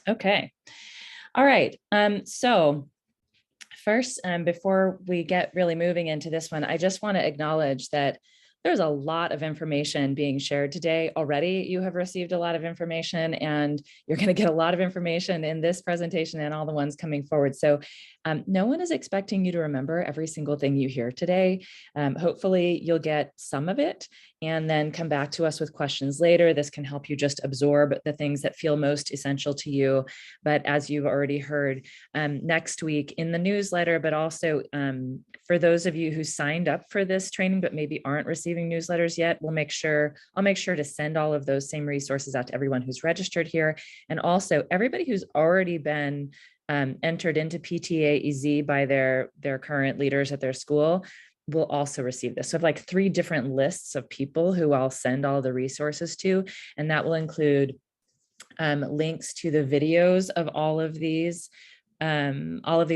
Okay. All right. So first, before we get really moving into this one, I just want to acknowledge that there's a lot of information being shared today already. You have received a lot of information, and you're going to get a lot of information in this presentation and all the ones coming forward. So no one is expecting you to remember every single thing you hear today. Hopefully you'll get some of it and then come back to us with questions later. This can help you just absorb the things that feel most essential to you. But as you've already heard, next week in the newsletter, but also for those of you who signed up for this training but maybe aren't receiving newsletters yet, I'll make sure to send all of those same resources out to everyone who's registered here. And also everybody who's already been entered into PTA EZ by their current leaders at their school will also receive this. So I have like 3 different lists of people who I'll send all the resources to, and that will include links to the videos of all of these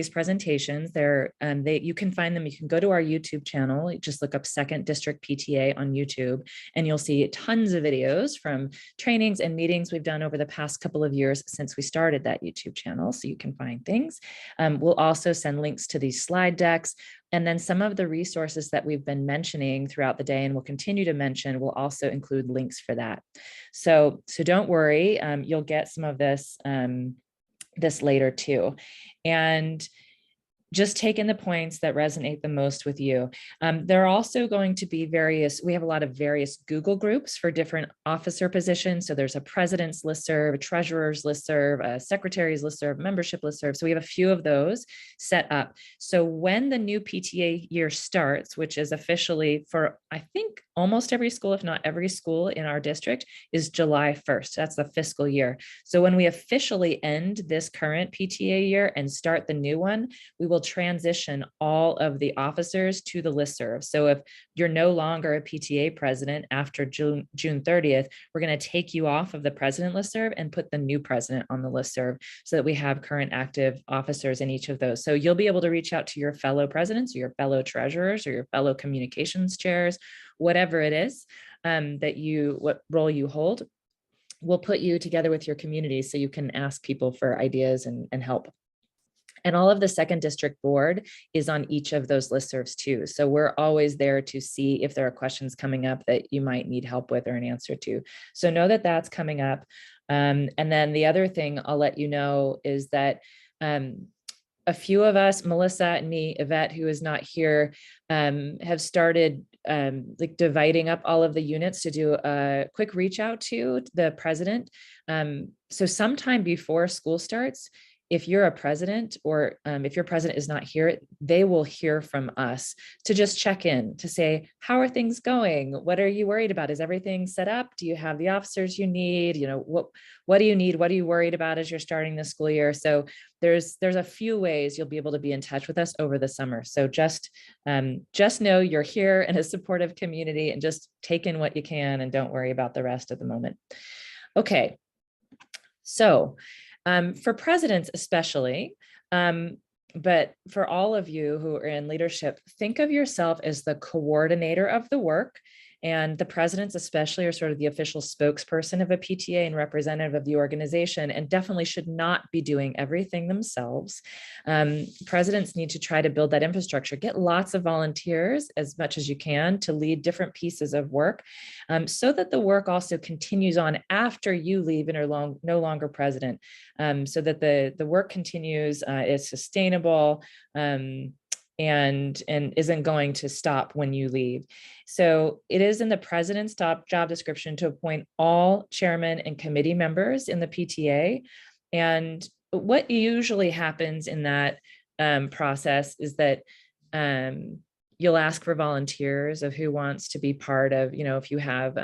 presentations. You can find them. You can go to our YouTube channel. You just look up 2nd District PTA on YouTube, and you'll see tons of videos from trainings and meetings we've done over the past couple of years since we started that YouTube channel. So you can find things. We'll also send links to these slide decks. And then some of the resources that we've been mentioning throughout the day and will continue to mention will also include links for that. So don't worry, you'll get some of this later too. And just take in the points that resonate the most with you. There are also going to be we have a lot of various Google groups for different officer positions. So there's a president's listserv, a treasurer's listserv, a secretary's listserv, membership listserv. So we have a few of those set up. So when the new PTA year starts, which is officially for, I think, almost every school, if not every school in our district, is July 1st. That's the fiscal year. So when we officially end this current PTA year and start the new one, we will transition all of the officers to the listserv. So if you're no longer a PTA president after June 30th, we're going to take you off of the president listserv and put the new president on the listserv so that we have current active officers in each of those. So you'll be able to reach out to your fellow presidents or your fellow treasurers or your fellow communications chairs, whatever it is what role you hold. We'll put you together with your community so you can ask people for ideas and help. And all of the 2nd District Board is on each of those listservs too. So we're always there to see if there are questions coming up that you might need help with or an answer to. So know that that's coming up. And then the other thing I'll let you know is that a few of us, Melissa and me, Yvette, who is not here, have started like dividing up all of the units to do a quick reach out to the president. So sometime before school starts, if you're a president or if your president is not here, they will hear from us to just check in to say, how are things going? What are you worried about? Is everything set up? Do you have the officers you need? You know, what do you need? What are you worried about as you're starting the school year? So there's a few ways you'll be able to be in touch with us over the summer. So just know you're here in a supportive community and just take in what you can and don't worry about the rest at the moment. Okay, so for presidents especially, but for all of you who are in leadership, think of yourself as the coordinator of the work. And the presidents especially are sort of the official spokesperson of a PTA and representative of the organization, and definitely should not be doing everything themselves. Presidents need to try to build that infrastructure, get lots of volunteers as much as you can to lead different pieces of work, so that the work also continues on after you leave and are no longer president, so that the work continues, is sustainable, and isn't going to stop when you leave. So it is in the president's top job description to appoint all chairmen and committee members in the PTA. And what usually happens in that process is that you'll ask for volunteers of who wants to be part of, if you have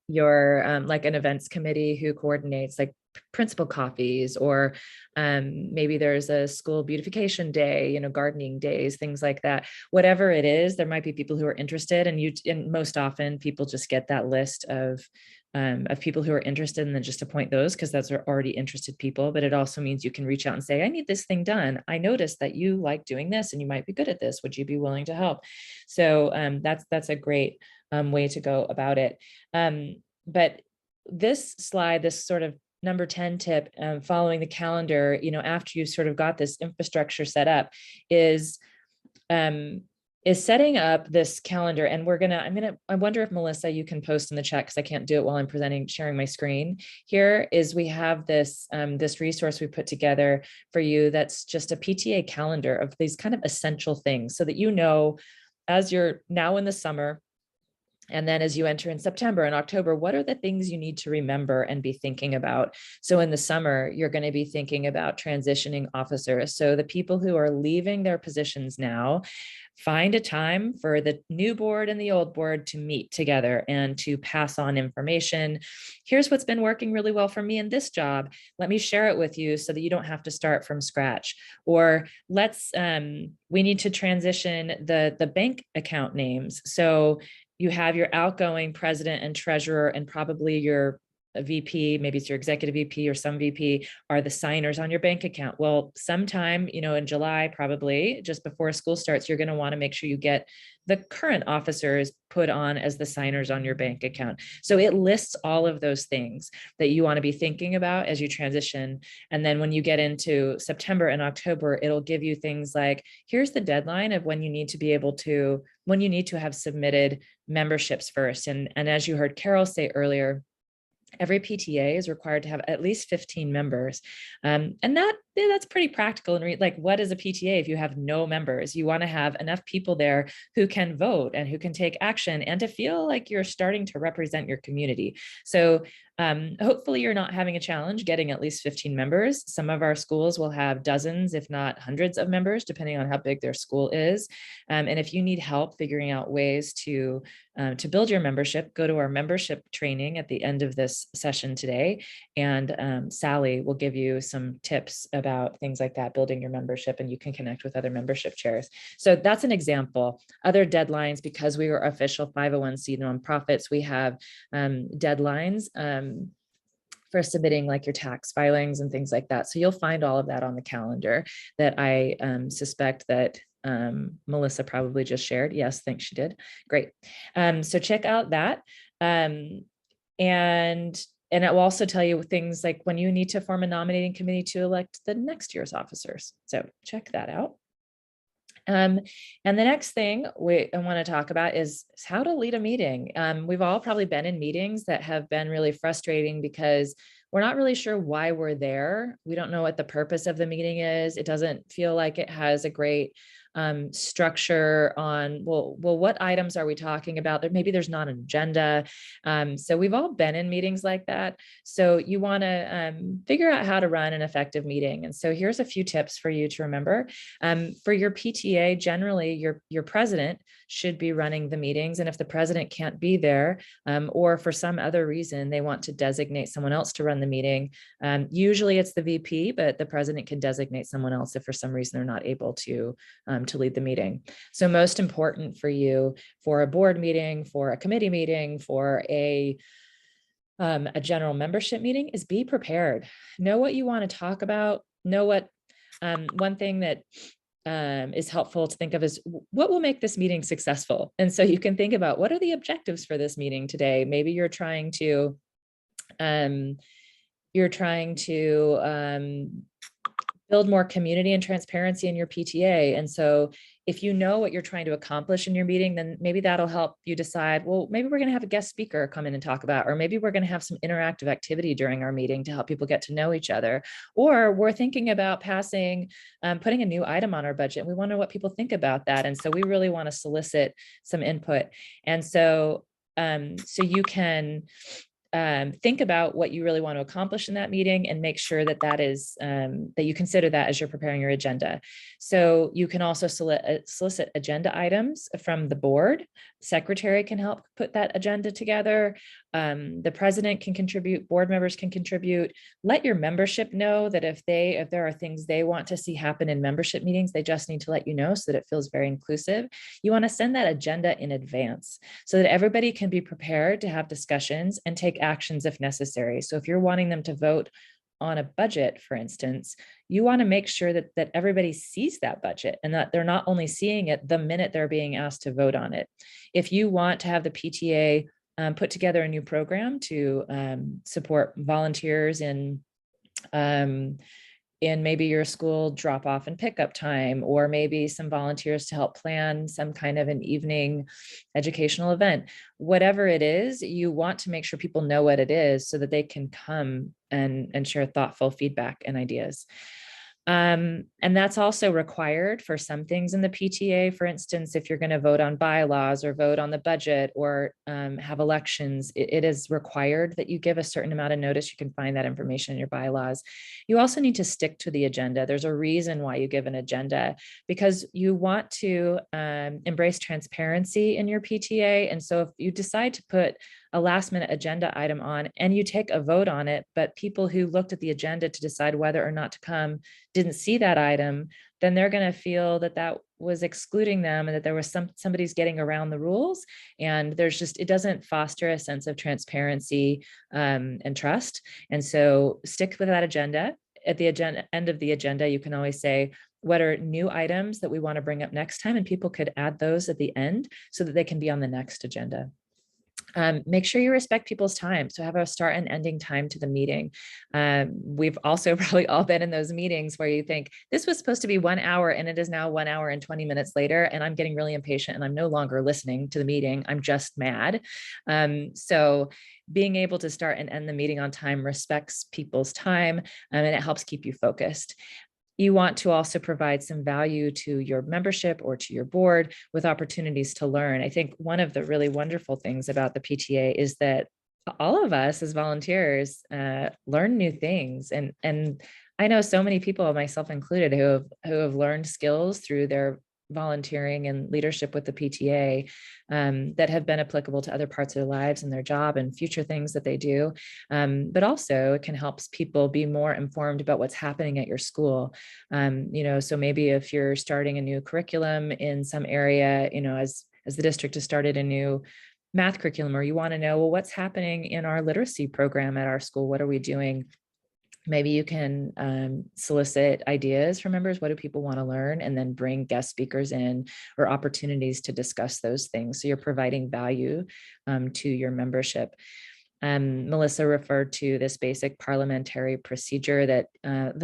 your like an events committee who coordinates like principal coffees, or maybe there's a school beautification day, gardening days, things like that. Whatever it is, there might be people who are interested, and most often people just get that list of people who are interested and then just appoint those because those are already interested people. But it also means you can reach out and say, I need this thing done. I noticed that you like doing this and you might be good at this. Would you be willing to help? So that's a great way to go about it. But this slide, this sort of number 10 tip, following the calendar, after you've sort of got this infrastructure set up, is setting up this calendar. And I wonder if Melissa, you can post in the chat, because I can't do it while I'm sharing my screen. Here is, we have this resource we put together for you that's just a PTA calendar of these kind of essential things, so that as you're now in the summer, and then as you enter in September and October, what are the things you need to remember and be thinking about? So in the summer, you're going to be thinking about transitioning officers. So the people who are leaving their positions now, find a time for the new board and the old board to meet together and to pass on information. Here's what's been working really well for me in this job. Let me share it with you so that you don't have to start from scratch. Or we need to transition the bank account names. So you have your outgoing president and treasurer, and probably your VP, maybe it's your executive VP or some VP, are the signers on your bank account. Well, sometime, in July, probably just before school starts, you're going to want to make sure you get the current officers put on as the signers on your bank account. So it lists all of those things that you want to be thinking about as you transition. And then when you get into September and October, it'll give you things like, here's the deadline of when you need to have submitted memberships first. And as you heard Carol say earlier, every PTA is required to have at least 15 members. And that's pretty practical. And like, what is a PTA if you have no members? You want to have enough people there who can vote and who can take action, and to feel like you're starting to represent your community. So hopefully you're not having a challenge getting at least 15 members. Some of our schools will have dozens, if not hundreds of members, depending on how big their school is. And if you need help figuring out ways to build your membership, go to our membership training at the end of this session today. And Sally will give you some tips about things like that, building your membership, and you can connect with other membership chairs. So that's an example. Other deadlines, because we are official 501c nonprofits, we have deadlines for submitting like your tax filings and things like that. So you'll find all of that on the calendar that I suspect that Melissa probably just shared. Yes, thanks, she did. Great. So check out that. And it will also tell you things like when you need to form a nominating committee to elect the next year's officers. So check that out. And the next thing I want to talk about is how to lead a meeting. We've all probably been in meetings that have been really frustrating because we're not really sure why we're there. We don't know what the purpose of the meeting is. It doesn't feel like it has a great structure on, what items are we talking about? Maybe there's not an agenda. So we've all been in meetings like that. So you want to figure out how to run an effective meeting. And so here's a few tips for you to remember. For your PTA, generally your president should be running the meetings. And if the president can't be there, or for some other reason, they want to designate someone else to run the meeting, usually it's the VP, but the president can designate someone else if for some reason they're not able to lead the meeting. So most important for you, for a board meeting, for a committee meeting, for a general membership meeting, is be prepared. Know what you want to talk about. Know what, one thing that is helpful to think of is what will make this meeting successful. And so you can think about, what are the objectives for this meeting today? Maybe you're trying to build more community and transparency in your PTA. And so if you know what you're trying to accomplish in your meeting, then maybe that'll help you decide, well, maybe we're going to have a guest speaker come in and talk about, or maybe we're going to have some interactive activity during our meeting to help people get to know each other. Or we're thinking about putting a new item on our budget. We want to know what people think about that. And so we really want to solicit some input. And so you can think about what you really want to accomplish in that meeting, and make sure that that you consider that as you're preparing your agenda. So you can also solicit agenda items from the board. Secretary can help put that agenda together. The president can contribute, board members can contribute. Let your membership know that if there are things they want to see happen in membership meetings, they just need to let you know so that it feels very inclusive. You want to send that agenda in advance so that everybody can be prepared to have discussions and take actions if necessary. So if you're wanting them to vote on a budget, for instance, you want to make sure that everybody sees that budget, and that they're not only seeing it the minute they're being asked to vote on it. If you want to have the PTA put together a new program to support volunteers in maybe your school drop off and pickup time, or maybe some volunteers to help plan some kind of an evening educational event. Whatever it is, you want to make sure people know what it is so that they can come and share thoughtful feedback and ideas. And that's also required for some things in the PTA. For instance, if you're going to vote on bylaws or vote on the budget or have elections, it is required that you give a certain amount of notice. You can find that information in your bylaws. You also need to stick to the agenda. There's a reason why you give an agenda, because you want to embrace transparency in your PTA. And so if you decide to put a last minute agenda item on and you take a vote on it, but people who looked at the agenda to decide whether or not to come didn't see that item, then they're going to feel that that was excluding them and that there was somebody's getting around the rules. And there's just, it doesn't foster a sense of transparency and trust. And so stick with that agenda. At the end of the agenda, you can always say, what are new items that we want to bring up next time? And people could add those at the end so that they can be on the next agenda. Make sure you respect people's time. So have a start and ending time to the meeting. We've also probably all been in those meetings where you think this was supposed to be 1 hour and it is now 1 hour and 20 minutes later, and I'm getting really impatient and I'm no longer listening to the meeting. I'm just mad. So being able to start and end the meeting on time respects people's time, and it helps keep you focused. You want to also provide some value to your membership or to your board with opportunities to learn. I think one of the really wonderful things about the PTA is that all of us as volunteers learn new things. And I know so many people, myself included, who have learned skills through their volunteering and leadership with the PTA that have been applicable to other parts of their lives and their job and future things that they do. But also it can help people be more informed about what's happening at your school. So maybe if you're starting a new curriculum in some area, as the district has started a new math curriculum, or you want to know, well, what's happening in our literacy program at our school? What are we doing? Maybe you can solicit ideas from members. What do people want to learn? And then bring guest speakers in or opportunities to discuss those things. So you're providing value to your membership. Melissa referred to this basic parliamentary procedure that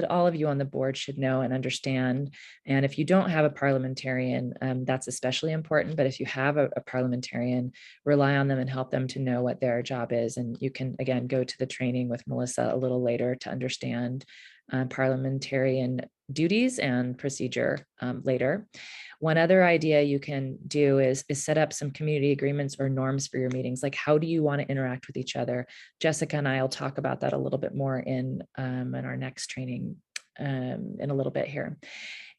all of you on the board should know and understand. And if you don't have a parliamentarian, that's especially important. But if you have a parliamentarian, rely on them and help them to know what their job is. And you can, again, go to the training with Melissa a little later to understand parliamentarian duties and procedure later. One other idea you can do is set up some community agreements or norms for your meetings. Like, how do you want to interact with each other? Jessica and I will talk about that a little bit more in our next training in a little bit here.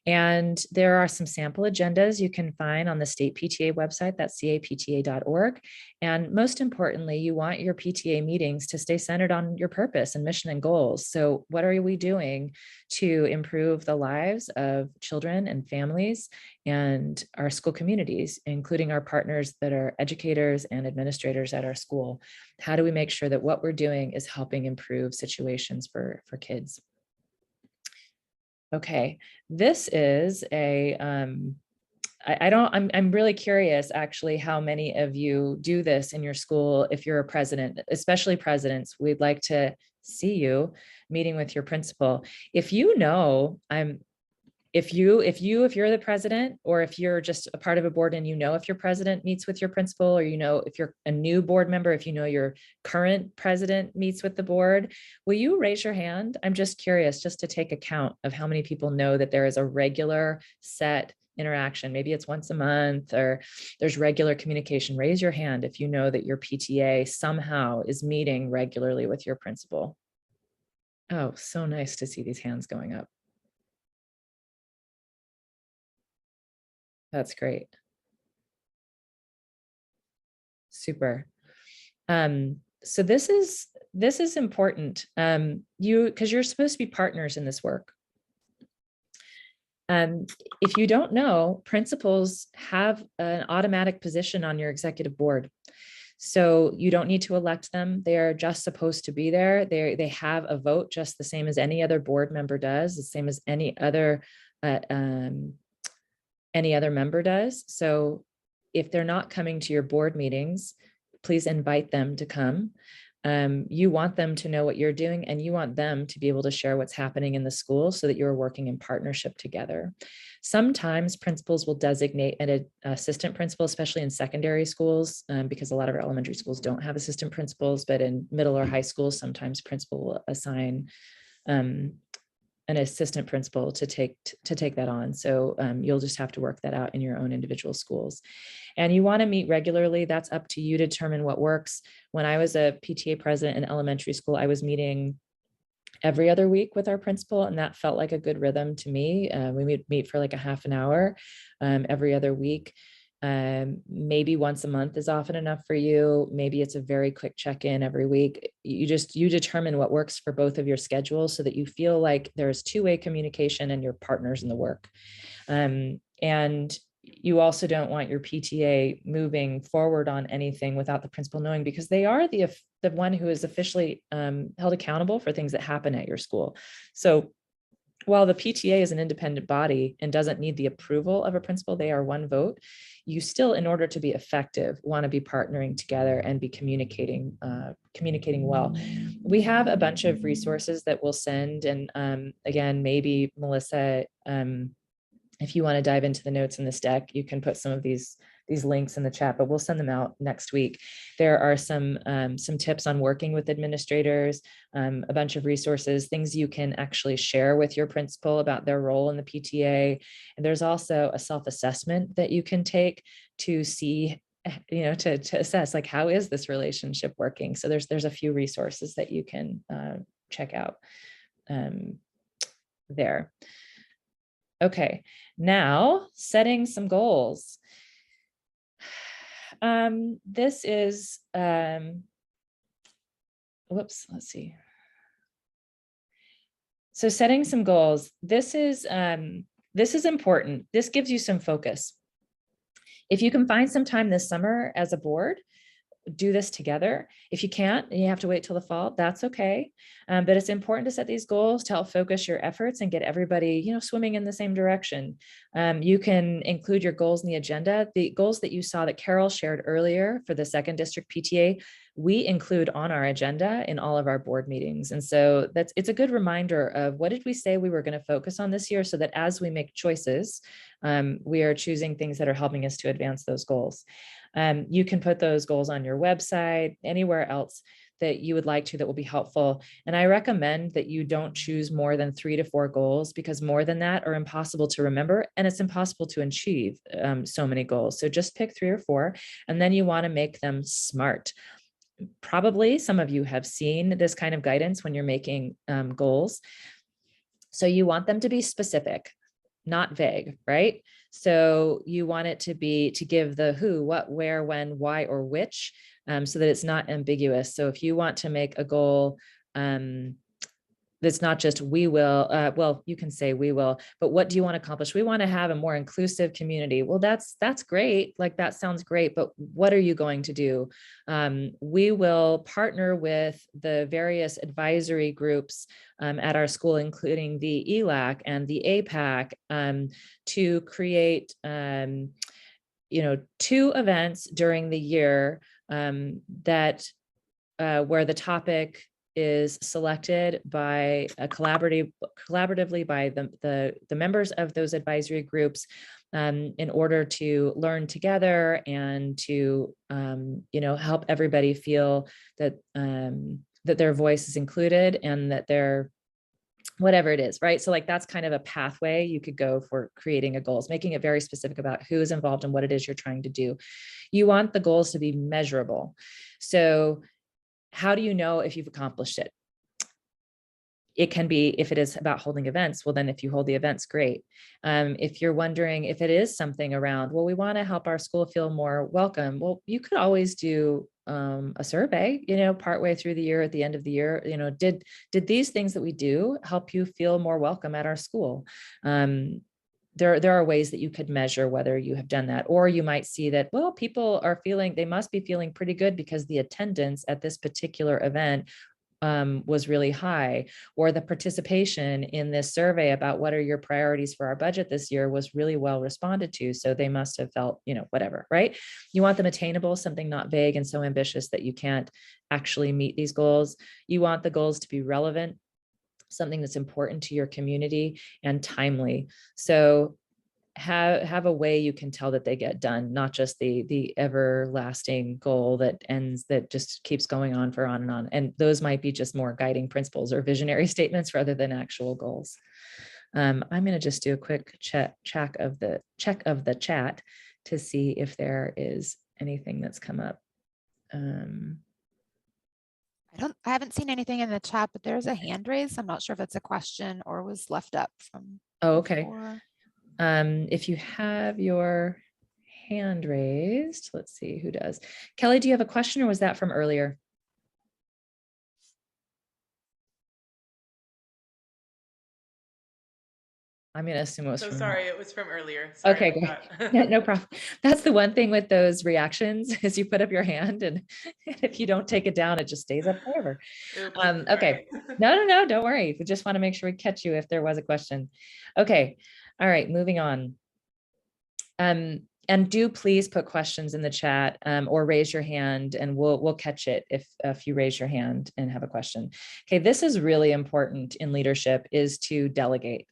And there are some sample agendas you can find on the state PTA website, that's capta.org. And most importantly, you want your PTA meetings to stay centered on your purpose and mission and goals. So what are we doing to improve the lives of children and families and our school communities, including our partners that are educators and administrators at our school? How do we make sure that what we're doing is helping improve situations for kids? Okay, this is I'm really curious actually how many of you do this in your school. If you're a president, especially presidents, we'd like to see you meeting with your principal. If you know, if you're the president, or if you're just a part of a board and if your president meets with your principal, or if you're a new board member, if your current president meets with the board, will you raise your hand? I'm just curious, just to take account of how many people know that there is a regular set interaction. Maybe it's once a month, or there's regular communication. Raise your hand if you know that your PTA somehow is meeting regularly with your principal. Oh, so nice to see these hands going up. That's great. Super. So this is important. Because you're supposed to be partners in this work. If you don't know, principals have an automatic position on your executive board. So you don't need to elect them. They are just supposed to be there. They have a vote just the same as any other board member does, the same as any other member does. So if they're not coming to your board meetings, please invite them to come. You want them to know what you're doing, and you want them to be able to share what's happening in the school so that you're working in partnership together. Sometimes principals will designate an assistant principal, especially in secondary schools, because a lot of our elementary schools don't have assistant principals, but in middle or high schools, sometimes principal will assign an assistant principal to take that on. So you'll just have to work that out in your own individual schools. And you want to meet regularly. That's up to you to determine what works. When I was a PTA president in elementary school, I was meeting every other week with our principal, and that felt like a good rhythm to me. We would meet for like a half an hour every other week. Maybe once a month is often enough for you. Maybe it's a very quick check-in every week. You determine what works for both of your schedules so that you feel like there's two-way communication and you're partners in the work. And you also don't want your PTA moving forward on anything without the principal knowing, because they are the one who is officially held accountable for things that happen at your school. So while the PTA is an independent body and doesn't need the approval of a principal, they are one vote. You still, in order to be effective, want to be partnering together and be communicating well. We have a bunch of resources that we'll send. And again, maybe Melissa, if you want to dive into the notes in this deck, you can put some of these links in the chat, but we'll send them out next week. There are some tips on working with administrators, a bunch of resources, things you can actually share with your principal about their role in the PTA. And there's also a self-assessment that you can take to see, to assess, like, how is this relationship working? So there's a few resources that you can check out there. Okay, now setting some goals. This is, whoops, let's see. So setting some goals, this is important. This gives you some focus. If you can find some time this summer as a board, do this together. If you can't, and you have to wait till the fall, that's okay. But it's important to set these goals to help focus your efforts and get everybody, swimming in the same direction. You can include your goals in the agenda. The goals that you saw that Carol shared earlier for the 2nd District PTA, we include on our agenda in all of our board meetings. And so it's a good reminder of what did we say we were going to focus on this year, so that as we make choices, we are choosing things that are helping us to advance those goals. You can put those goals on your website, anywhere else that you would like to that will be helpful. And I recommend that you don't choose more than 3 to 4 goals, because more than that are impossible to remember, and it's impossible to achieve so many goals. So just pick 3 or 4, and then you want to make them SMART. Probably some of you have seen this kind of guidance when you're making goals. So you want them to be specific, not vague, right? So you want it to give the who, what, where, when, why, or which, so that it's not ambiguous. So if you want to make a goal that's not just we will, well, you can say we will, but what do you want to accomplish? We want to have a more inclusive community. Well, that's great. Like, that sounds great, but what are you going to do? We will partner with the various advisory groups at our school, including the ELAC and the APAC, to create 2 events during the year that where the topic is selected by collaboratively by the members of those advisory groups, in order to learn together and to help everybody feel that that their voice is included and that they're, whatever it is, right? So like, that's kind of a pathway you could go for creating a goals, making it very specific about who is involved and what it is you're trying to do. You want the goals to be measurable. So how do you know if you've accomplished it? It can be, if it is about holding events, well, then if you hold the events, great. If you're wondering if it is something around, well, we want to help our school feel more welcome. Well, you could always do a survey, partway through the year, at the end of the year, did these things that we do help you feel more welcome at our school? There are ways that you could measure whether you have done that, or you might see that, well, people are feeling, they must be feeling pretty good because the attendance at this particular event was really high, or the participation in this survey about what are your priorities for our budget this year was really well responded to. So they must have felt, whatever, right? You want them attainable, something not vague and so ambitious that you can't actually meet these goals. You want the goals to be relevant, something that's important to your community, and timely. So have a way you can tell that they get done, not just the everlasting goal that just keeps going on for on and on. And those might be just more guiding principles or visionary statements rather than actual goals. I'm going to just do a quick check of the chat to see if there is anything that's come up. I haven't seen anything in the chat, but there's a hand raised. I'm not sure if it's a question or was left up from. Oh, okay. Before. If you have your hand raised, let's see who does. Kelly, do you have a question, or was that from earlier? I'm going to assume it was it was from earlier. Sorry, okay, great. Yeah, no problem. That's the one thing with those reactions is you put up your hand, and if you don't take it down, it just stays up forever. Oops, okay. No, don't worry. We just want to make sure we catch you if there was a question. Okay. All right, moving on. And do please put questions in the chat, or raise your hand, and we'll catch it if you raise your hand and have a question. Okay, this is really important in leadership, is to delegate.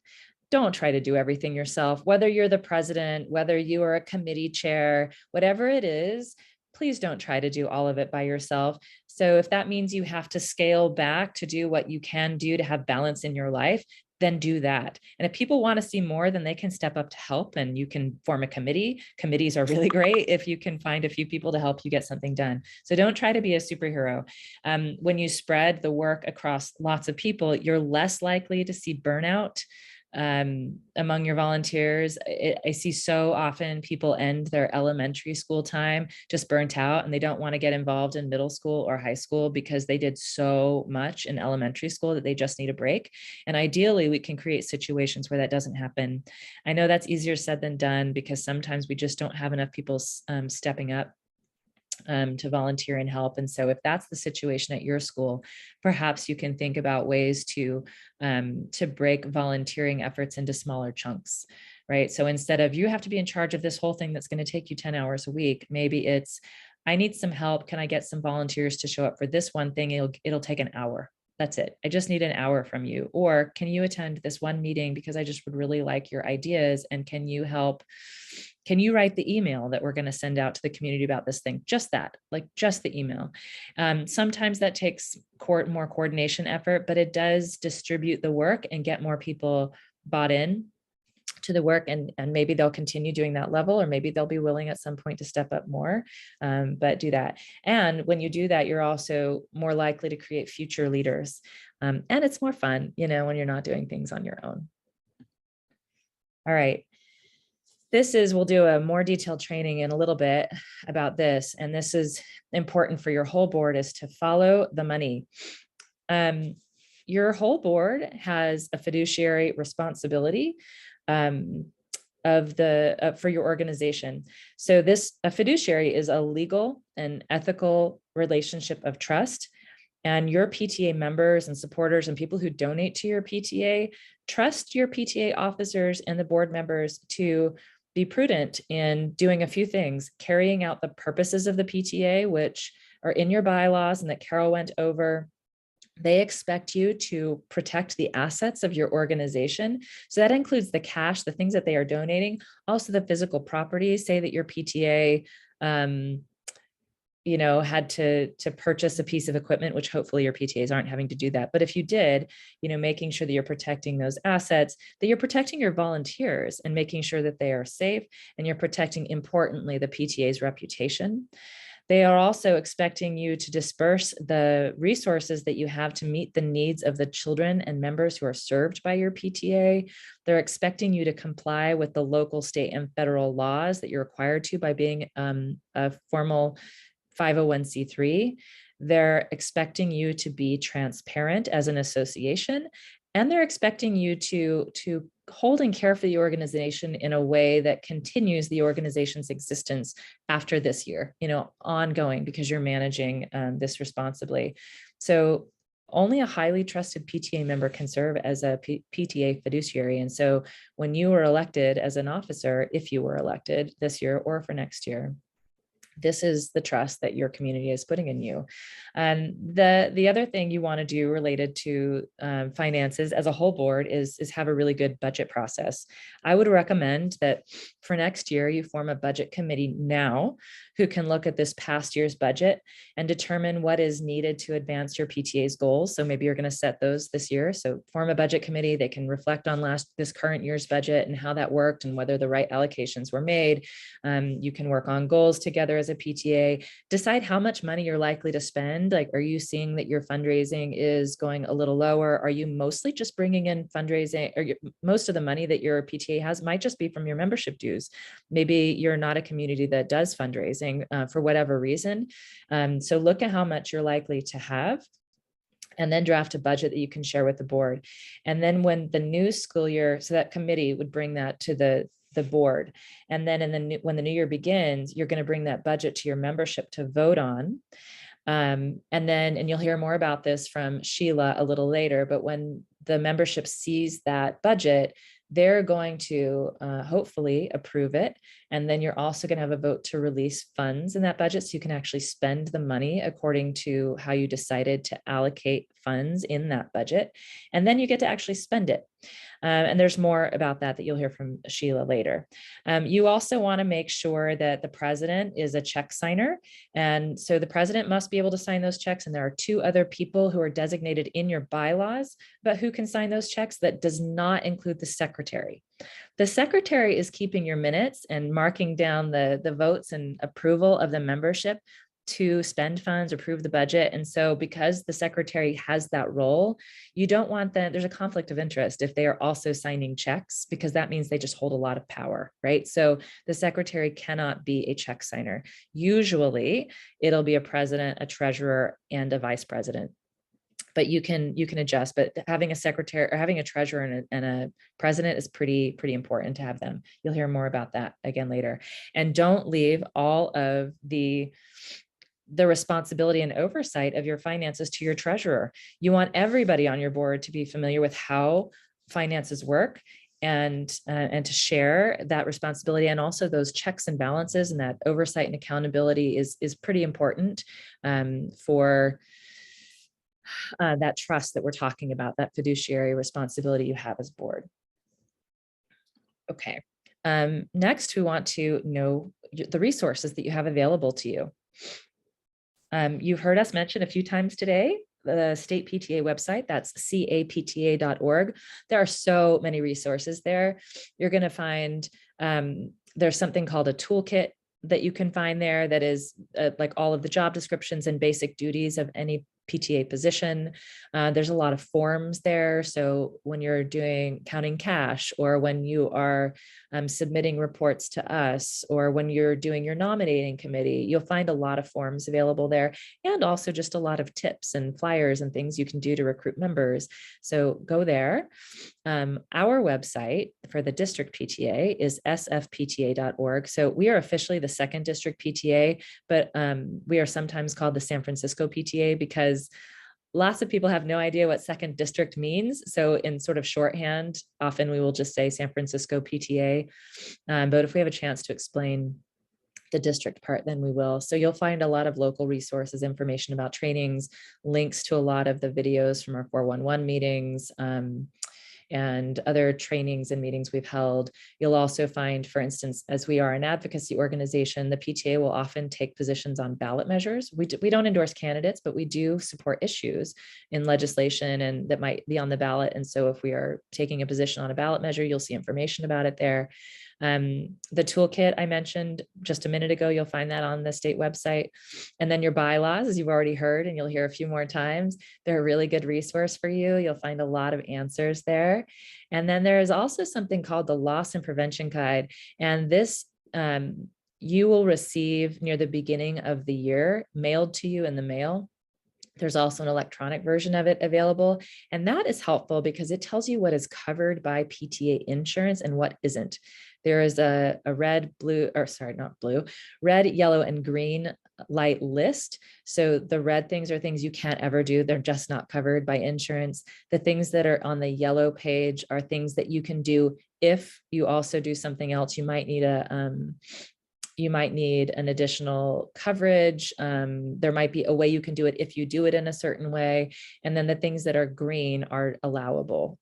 Don't try to do everything yourself, whether you're the president, whether you are a committee chair, whatever it is. Please don't try to do all of it by yourself. So if that means you have to scale back to do what you can do to have balance in your life, then do that. And if people want to see more, then they can step up to help, and you can form a committee. Committees are really great if you can find a few people to help you get something done. So don't try to be a superhero. When you spread the work across lots of people, you're less likely to see burnout among your volunteers. I see so often people end their elementary school time just burnt out, and they don't want to get involved in middle school or high school because they did so much in elementary school that they just need a break. And ideally, we can create situations where that doesn't happen. I know that's easier said than done, because sometimes we just don't have enough people stepping up to volunteer and help. And so if that's the situation at your school, perhaps you can think about ways to break volunteering efforts into smaller chunks, right? So instead of you have to be in charge of this whole thing that's going to take you 10 hours a week, maybe it's, I need some help. Can I get some volunteers to show up for this one thing? It'll take an hour. That's it. I just need an hour from you. Or can you attend this one meeting because I just would really like your ideas? And can you help? Can you write the email that we're going to send out to the community about this thing? Just that, like just the email. Sometimes that takes more coordination effort, but it does distribute the work and get more people bought in to the work, and maybe they'll continue doing that level, or maybe they'll be willing at some point to step up more, but do that. And when you do that, you're also more likely to create future leaders. And it's more fun, when you're not doing things on your own. All right. We'll do a more detailed training in a little bit about this. And this is important for your whole board, is to follow the money. Your whole board has a fiduciary responsibility for your organization. So a fiduciary is a legal and ethical relationship of trust. And your PTA members and supporters and people who donate to your PTA trust your PTA officers and the board members to be prudent in doing a few things: carrying out the purposes of the PTA, which are in your bylaws and that Carol went over. They expect you to protect the assets of your organization. So that includes the cash, the things that they are donating, also the physical properties. Say that your PTA had to purchase a piece of equipment, which hopefully your PTAs aren't having to do that. But if you did, making sure that you're protecting those assets, that you're protecting your volunteers and making sure that they are safe, and you're protecting, importantly, the PTA's reputation. They are also expecting you to disperse the resources that you have to meet the needs of the children and members who are served by your PTA. They're expecting you to comply with the local, state, and federal laws that you're required to by being a formal 501c3. They're expecting you to be transparent as an association, and they're expecting you to hold and care for the organization in a way that continues the organization's existence after this year, ongoing, because you're managing this responsibly. So only a highly trusted PTA member can serve as a PTA fiduciary. And so when you were elected as an officer, if you were elected this year or for next year, this is the trust that your community is putting in you. And the other thing you want to do related to finances as a whole board is have a really good budget process. I would recommend that for next year, you form a budget committee now who can look at this past year's budget and determine what is needed to advance your PTA's goals. So maybe you're going to set those this year. So form a budget committee. They can reflect on this current year's budget and how that worked and whether the right allocations were made. You can work on goals together as a PTA, decide how much money you're likely to spend. Like, are you seeing that your fundraising is going a little lower? Are you mostly just bringing in fundraising, or most of the money that your PTA has might just be from your membership dues? Maybe you're not a community that does fundraising for whatever reason. So look at how much you're likely to have, and then draft a budget that you can share with the board. And then when the new school year, so that committee would bring that to the board. And then when the new year begins, you're going to bring that budget to your membership to vote on. And you'll hear more about this from Sheila a little later, but when the membership sees that budget, they're going to hopefully approve it. And then you're also going to have a vote to release funds in that budget so you can actually spend the money according to how you decided to allocate funds in that budget. And then you get to actually spend it. And there's more about that you'll hear from Sheila later. You also want to make sure that the president is a check signer. And so the president must be able to sign those checks. And there are 2 other people who are designated in your bylaws, but who can sign those checks. That does not include the secretary. The secretary is keeping your minutes and marking down the votes and approval of the membership to spend funds, approve the budget. And so because the secretary has that role, you don't want them, there's a conflict of interest if they are also signing checks, because that means they just hold a lot of power, right? So the secretary cannot be a check signer. Usually it'll be a president, a treasurer, and a vice president. But you can adjust, but having a secretary or having a treasurer and a president is pretty important to have them. You'll hear more about that again later. And don't leave all of the responsibility and oversight of your finances to your treasurer. You want everybody on your board to be familiar with how finances work and to share that responsibility, and also those checks and balances, and that oversight and accountability is pretty important for that trust that we're talking about, that fiduciary responsibility you have as board. Okay. Next, we want to know the resources that you have available to you. You've heard us mention a few times today the state PTA website, that's capta.org. There are so many resources there. You're going to find there's something called a toolkit that you can find there that is like all of the job descriptions and basic duties of any PTA position. There's a lot of forms there. So when you're counting cash, or when you are submitting reports to us, or when you're doing your nominating committee, you'll find a lot of forms available there, and also just a lot of tips and flyers and things you can do to recruit members. So go there. Our website for the district PTA is sfpta.org. So we are officially the 2nd district PTA, but we are sometimes called the San Francisco PTA because lots of people have no idea what 2nd district means. So in sort of shorthand, often we will just say San Francisco PTA. But if we have a chance to explain the district part, then we will. So you'll find a lot of local resources, information about trainings, links to a lot of the videos from our 411 meetings, and other trainings and meetings we've held. You'll also find, for instance, as we are an advocacy organization, the PTA will often take positions on ballot measures. We don't endorse candidates, but we do support issues in legislation and that might be on the ballot. And so if we are taking a position on a ballot measure, you'll see information about it there. The toolkit I mentioned just a minute ago, you'll find that on the state website. And then your bylaws, as you've already heard, and you'll hear a few more times, they're a really good resource for you. You'll find a lot of answers there. And then there is also something called the Loss and Prevention Guide. And this you will receive near the beginning of the year, mailed to you in the mail. There's also an electronic version of it available. And that is helpful because it tells you what is covered by PTA insurance and what isn't. there is a red, blue, or sorry, not blue, red, yellow, and green light list. So the red things are things you can't ever do. They're just not covered by insurance. The things that are on the yellow page are things that you can do if you also do something else. You might need an additional coverage. There might be a way you can do it if you do it in a certain way. And then the things that are green are allowable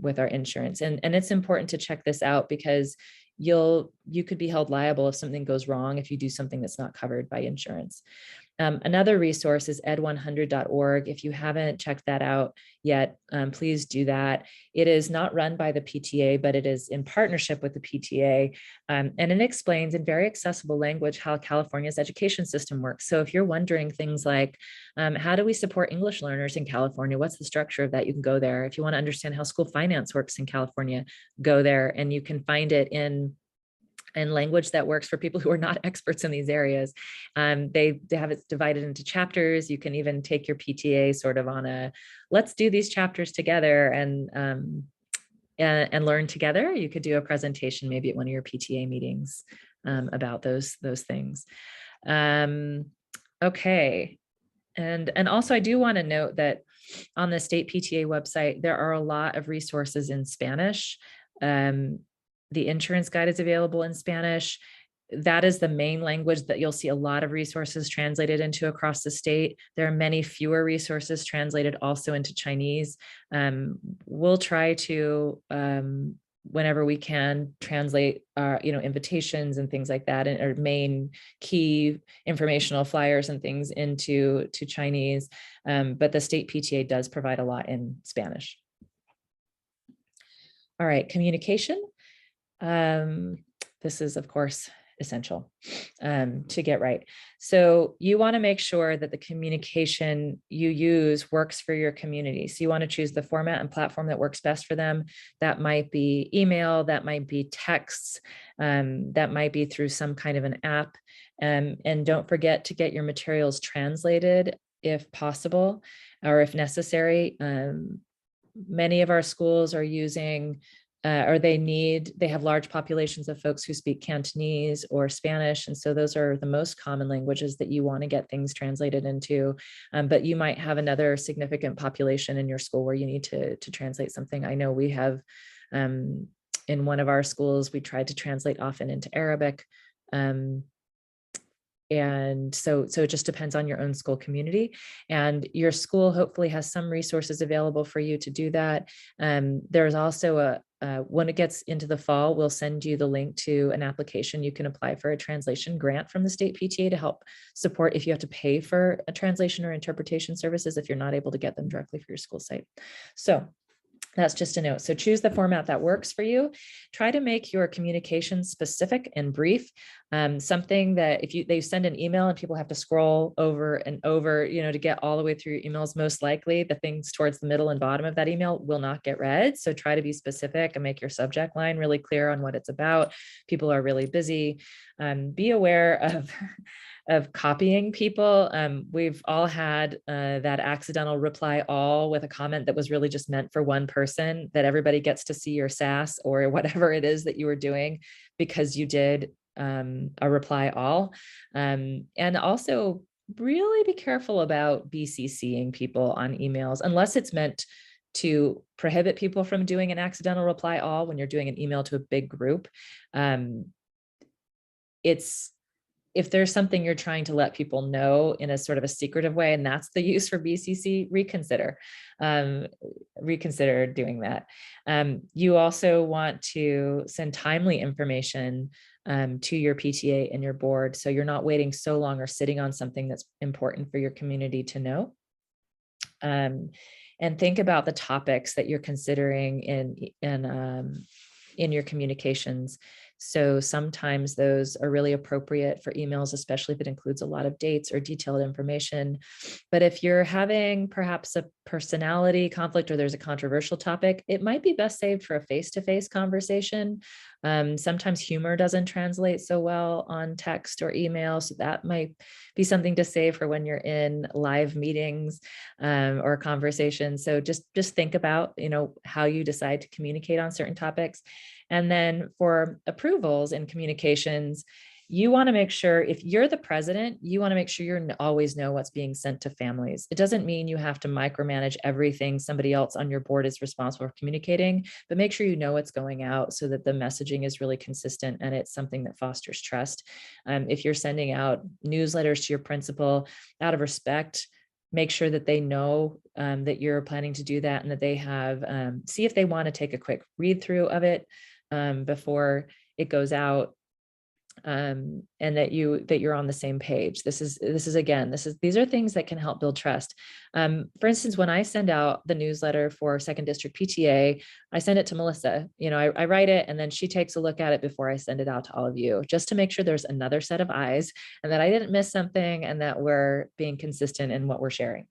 with our insurance. And it's important to check this out because you could be held liable if something goes wrong if you do something that's not covered by insurance. Another resource is ed100.org. If you haven't checked that out yet, please do that. It is not run by the PTA, but it is in partnership with the PTA. And it explains in very accessible language how California's education system works. So if you're wondering things like, how do we support English learners in California? What's the structure of that? You can go there. If you want to understand how school finance works in California, go there, and you can find it in language that works for people who are not experts in these areas. They have it divided into chapters. You can even take your PTA sort of on a, let's do these chapters together and learn together. You could do a presentation maybe at one of your PTA meetings about those things. Okay. And also I do want to note that on the state PTA website, there are a lot of resources in Spanish. The insurance guide is available in Spanish. That is the main language that you'll see a lot of resources translated into across the state. There are many fewer resources translated also into Chinese. We'll try to, whenever we can, translate our, invitations and things like that, and our main key informational flyers and things into Chinese. But the state PTA does provide a lot in Spanish. All right, communication. This is, of course, essential to get right. So you want to make sure that the communication you use works for your community. So you want to choose the format and platform that works best for them. That might be email, that might be texts, that might be through some kind of an app. And don't forget to get your materials translated if possible, or if necessary. Many of our schools are using they have large populations of folks who speak Cantonese or Spanish. And so those are the most common languages that you want to get things translated into. But you might have another significant population in your school where you need to translate something. I know we have, in one of our schools, we tried to translate often into Arabic. And so it just depends on your own school community, and your school hopefully has some resources available for you to do that. There's also when it gets into the fall, we'll send you the link to an application. You can apply for a translation grant from the state PTA to help support if you have to pay for a translation or interpretation services if you're not able to get them directly for your school site. So that's just a note. So choose the format that works for you. Try to make your communication specific and brief. Something that if they send an email and people have to scroll over and over, to get all the way through your emails, most likely the things towards the middle and bottom of that email will not get read. So try to be specific and make your subject line really clear on what it's about. People are really busy. Be aware of copying people. We've all had that accidental reply all with a comment that was really just meant for one person, that everybody gets to see your sass or whatever it is that you were doing because you did a reply all. And also really be careful about BCCing people on emails, unless it's meant to prohibit people from doing an accidental reply all when you're doing an email to a big group. If there's something you're trying to let people know in a sort of a secretive way, and that's the use for BCC, reconsider doing that. You also want to send timely information to your PTA and your board, so you're not waiting so long or sitting on something that's important for your community to know. And think about the topics that you're considering in your communications. So sometimes those are really appropriate for emails, especially if it includes a lot of dates or detailed information. But if you're having perhaps a personality conflict or there's a controversial topic, it might be best saved for a face-to-face conversation. Sometimes humor doesn't translate so well on text or email, so that might be something to save for when you're in live meetings or conversations. So just think about, how you decide to communicate on certain topics. And then for approvals and communications, you want to make sure if you're the president, you want to make sure you always know what's being sent to families. It doesn't mean you have to micromanage everything somebody else on your board is responsible for communicating, but make sure you know what's going out so that the messaging is really consistent and it's something that fosters trust. If you're sending out newsletters to your principal, out of respect, make sure that they know that you're planning to do that and that they have, see if they want to take a quick read through of it before it goes out. And that you're on the same page. These are things that can help build trust. For instance, when I send out the newsletter for Second District PTA, I send it to Melissa. I write it and then she takes a look at it before I send it out to all of you, just to make sure there's another set of eyes and that I didn't miss something and that we're being consistent in what we're sharing.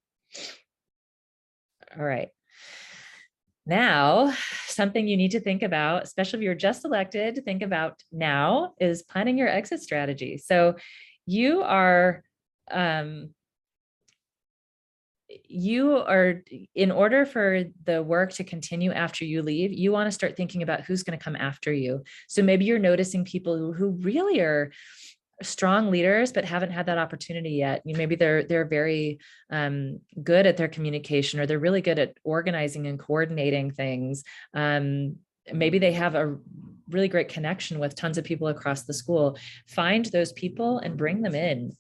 All right. Now, something you need to think about, especially if you're just elected, to think about now is planning your exit strategy. So you are, in order for the work to continue after you leave, you want to start thinking about who's going to come after you. So maybe you're noticing people who really are strong leaders, but haven't had that opportunity yet. Maybe they're very good at their communication, or they're really good at organizing and coordinating things. Maybe they have a really great connection with tons of people across the school. Find those people and bring them in.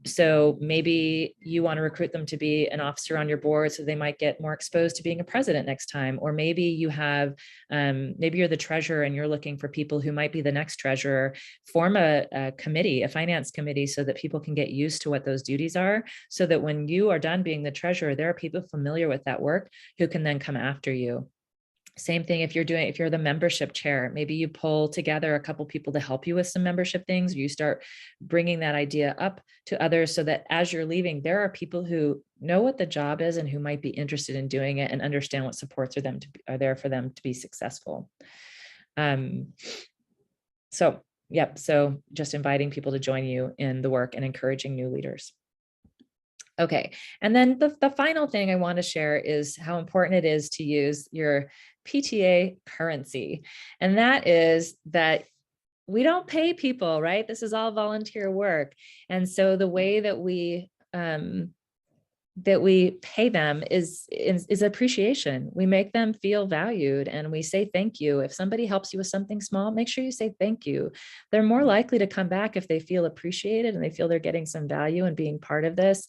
So maybe you want to recruit them to be an officer on your board, so they might get more exposed to being a president next time. Or maybe you have, maybe you're the treasurer and you're looking for people who might be the next treasurer. Form a committee, a finance committee, so that people can get used to what those duties are, so that when you are done being the treasurer, there are people familiar with that work who can then come after you. Same thing if you're the membership chair, maybe you pull together a couple people to help you with some membership things. You start bringing that idea up to others so that as you're leaving, there are people who know what the job is and who might be interested in doing it and understand what supports are there for them to be successful. So just inviting people to join you in the work and encouraging new leaders. Okay, and then the final thing I want to share is how important it is to use your PTA currency. And that is that we don't pay people, right? This is all volunteer work. And so the way that we pay them is appreciation. We make them feel valued and we say thank you. If somebody helps you with something small, make sure you say thank you. They're more likely to come back if they feel appreciated and they feel they're getting some value and being part of this.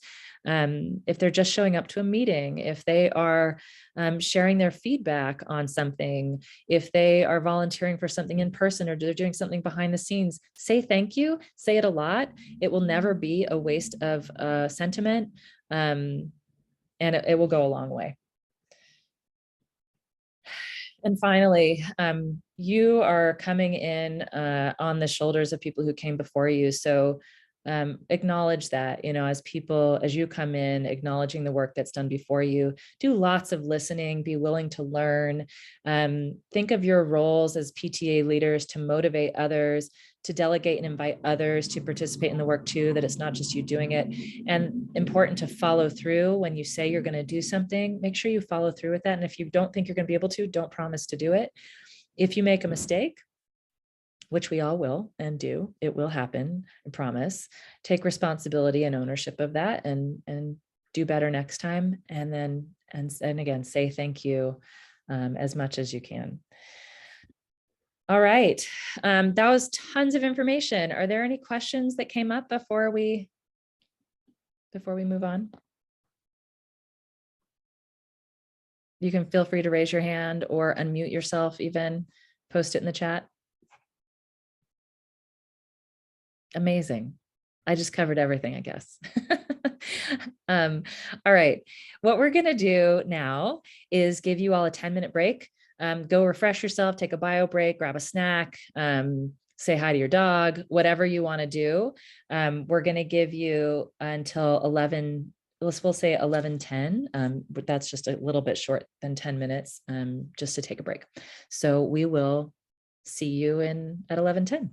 If they're just showing up to a meeting, if they are sharing their feedback on something, if they are volunteering for something in person or they're doing something behind the scenes, say thank you, say it a lot. It will never be a waste of sentiment. And it will go a long way. And finally, you are coming in on the shoulders of people who came before you. So acknowledge that, as you come in, acknowledging the work that's done before you. Do lots of listening, be willing to learn. Think of your roles as PTA leaders to motivate others, to delegate and invite others to participate in the work too, that it's not just you doing it. And important to follow through. When you say you're going to do something, make sure you follow through with that. And if you don't think you're going to be able to, don't promise to do it. If you make a mistake, which we all will and do, it will happen, I promise. Take responsibility and ownership of that and do better next time. And then, and again, say thank you as much as you can. All right, that was tons of information. Are there any questions that came up before we move on? You can feel free to raise your hand or unmute yourself, even post it in the chat. Amazing. I just covered everything, I guess. All right, what we're gonna do now is give you all a 10-minute break. Go refresh yourself, take a bio break, grab a snack, say hi to your dog, whatever you wanna do. We're gonna give you until 11, we'll say 11:10, but that's just a little bit short than 10 minutes, just to take a break. So we will see you at 11:10.